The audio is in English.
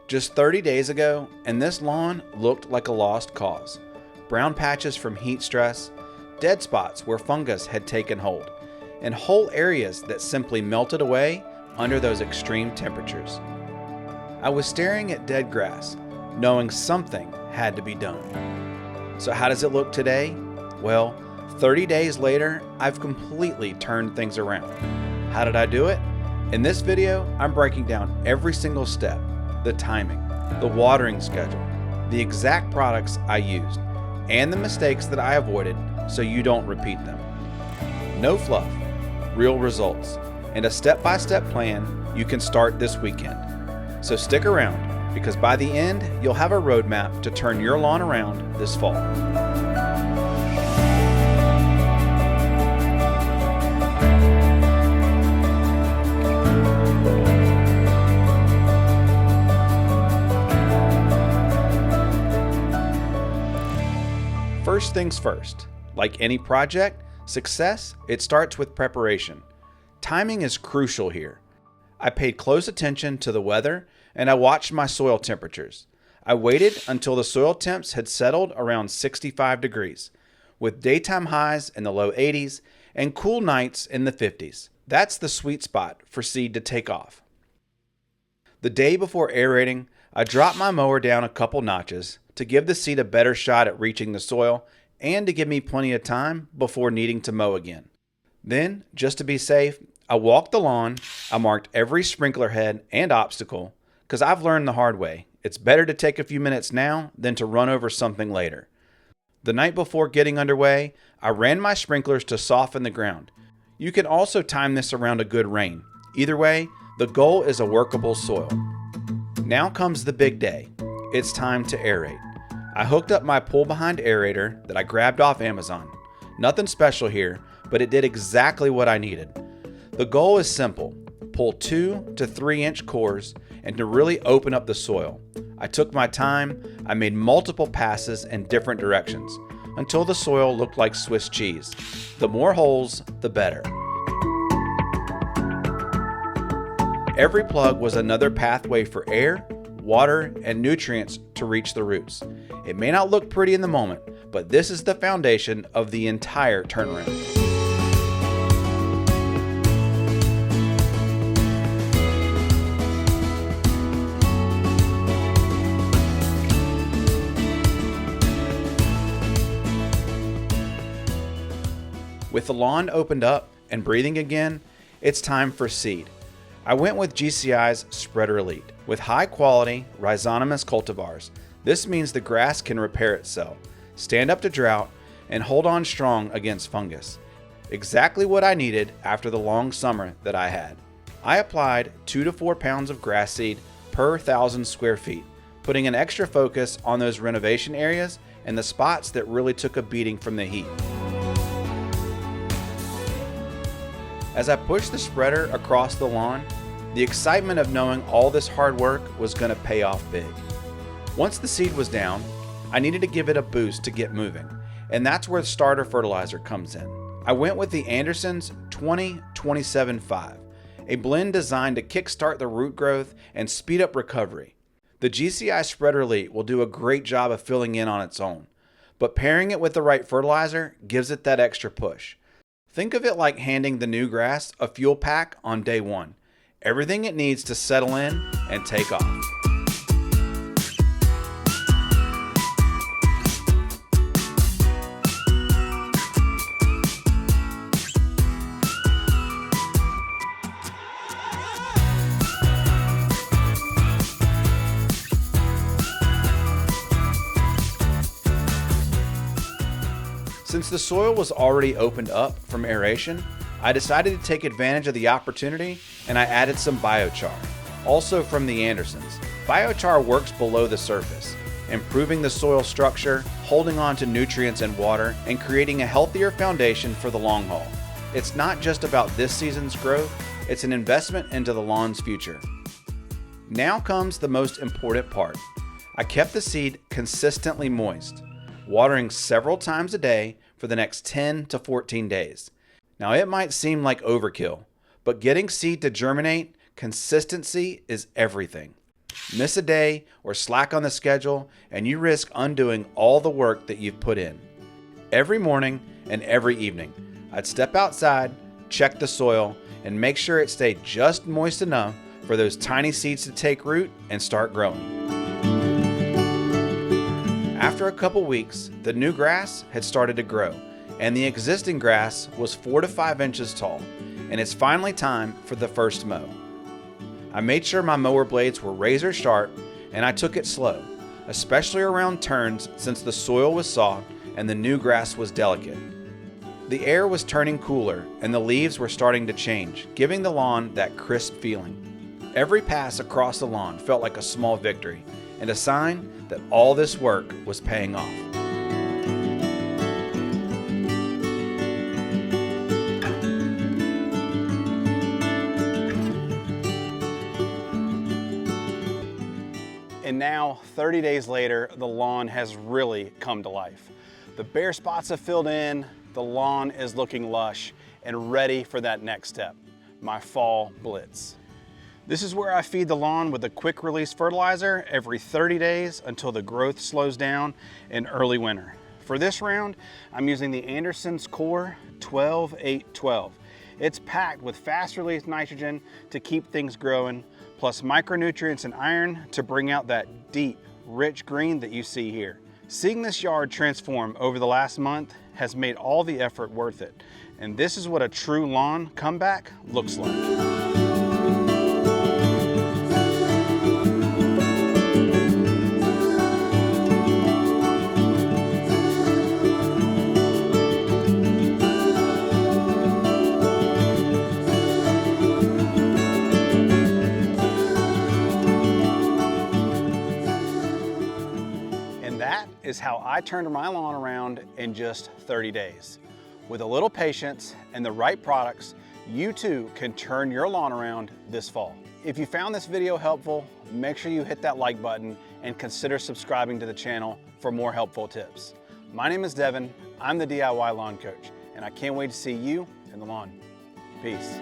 Just 30 days ago, and this lawn looked like a lost cause. Brown patches from heat stress, dead spots where fungus had taken hold, and whole areas that simply melted away under those extreme temperatures. I was staring at dead grass, knowing something had to be done. So how does it look today? Well, 30 days later, I've completely turned things around. How did I do it? In this video, I'm breaking down every single step, the timing, the watering schedule, the exact products I used, and the mistakes that I avoided so you don't repeat them. No fluff, real results, and a step-by-step plan you can start this weekend. So stick around, because by the end, you'll have a roadmap to turn your lawn around this fall. First things first, like any project, success, it starts with preparation. Timing is crucial here. I paid close attention to the weather and I watched my soil temperatures. I waited until the soil temps had settled around 65 degrees, with daytime highs in the low 80s and cool nights in the 50s. That's the sweet spot for seed to take off. The day before aerating, I dropped my mower down a couple notches to give the seed a better shot at reaching the soil and to give me plenty of time before needing to mow again. Then, just to be safe, I walked the lawn, I marked every sprinkler head and obstacle, because I've learned the hard way. It's better to take a few minutes now than to run over something later. The night before getting underway, I ran my sprinklers to soften the ground. You can also time this around a good rain. Either way, the goal is a workable soil. Now comes the big day. It's time to aerate. I hooked up my pull-behind aerator that I grabbed off Amazon. Nothing special here, but it did exactly what I needed. The goal is simple: pull 2 to 3 inch cores and to really open up the soil. I took my time, I made multiple passes in different directions until the soil looked like Swiss cheese. The more holes, the better. Every plug was another pathway for air, water, and nutrients to reach the roots. It may not look pretty in the moment, but this is the foundation of the entire turnaround. With the lawn opened up and breathing again, it's time for seed. I went with GCI's Spreader Elite with high quality rhizonomous cultivars. This means the grass can repair itself, stand up to drought, and hold on strong against fungus. Exactly what I needed after the long summer that I had. I applied 2 to 4 pounds of grass seed per 1,000 square feet, putting an extra focus on those renovation areas and the spots that really took a beating from the heat. As I pushed the spreader across the lawn, the excitement of knowing all this hard work was going to pay off big. Once the seed was down, I needed to give it a boost to get moving, and that's where starter fertilizer comes in. I went with the Anderson's 20-27-5, a blend designed to kickstart the root growth and speed up recovery. The GCI Spreader Elite will do a great job of filling in on its own, but pairing it with the right fertilizer gives it that extra push. Think of it like handing the new grass a fuel pack on day one. Everything it needs to settle in and take off. Since the soil was already opened up from aeration, I decided to take advantage of the opportunity and I added some biochar, also from the Andersons. Biochar works below the surface, improving the soil structure, holding on to nutrients and water, and creating a healthier foundation for the long haul. It's not just about this season's growth, it's an investment into the lawn's future. Now comes the most important part. I kept the seed consistently moist, watering several times a day for the next 10 to 14 days. Now it might seem like overkill, but getting seed to germinate, consistency is everything. Miss a day or slack on the schedule, and you risk undoing all the work that you've put in. Every morning and every evening, I'd step outside, check the soil, and make sure it stayed just moist enough for those tiny seeds to take root and start growing. After a couple weeks, the new grass had started to grow, and the existing grass was 4 to 5 inches tall, and it's finally time for the first mow. I made sure my mower blades were razor sharp, and I took it slow, especially around turns since the soil was soft and the new grass was delicate. The air was turning cooler and the leaves were starting to change, giving the lawn that crisp feeling. Every pass across the lawn felt like a small victory and a sign that all this work was paying off. And now, 30 days later, the lawn has really come to life. The bare spots have filled in, the lawn is looking lush and ready for that next step, my fall blitz. This is where I feed the lawn with a quick release fertilizer every 30 days until the growth slows down in early winter. For this round, I'm using the Anderson's Core 12-8-12. It's packed with fast release nitrogen to keep things growing, plus micronutrients and iron to bring out that deep, rich green that you see here. Seeing this yard transform over the last month has made all the effort worth it. And this is what a true lawn comeback looks like. That is how I turned my lawn around in just 30 days. With a little patience and the right products, you too can turn your lawn around this fall. If you found this video helpful, make sure you hit that like button and consider subscribing to the channel for more helpful tips. My name is Devin, I'm the DIY Lawn Coach, and I can't wait to see you in the lawn. Peace.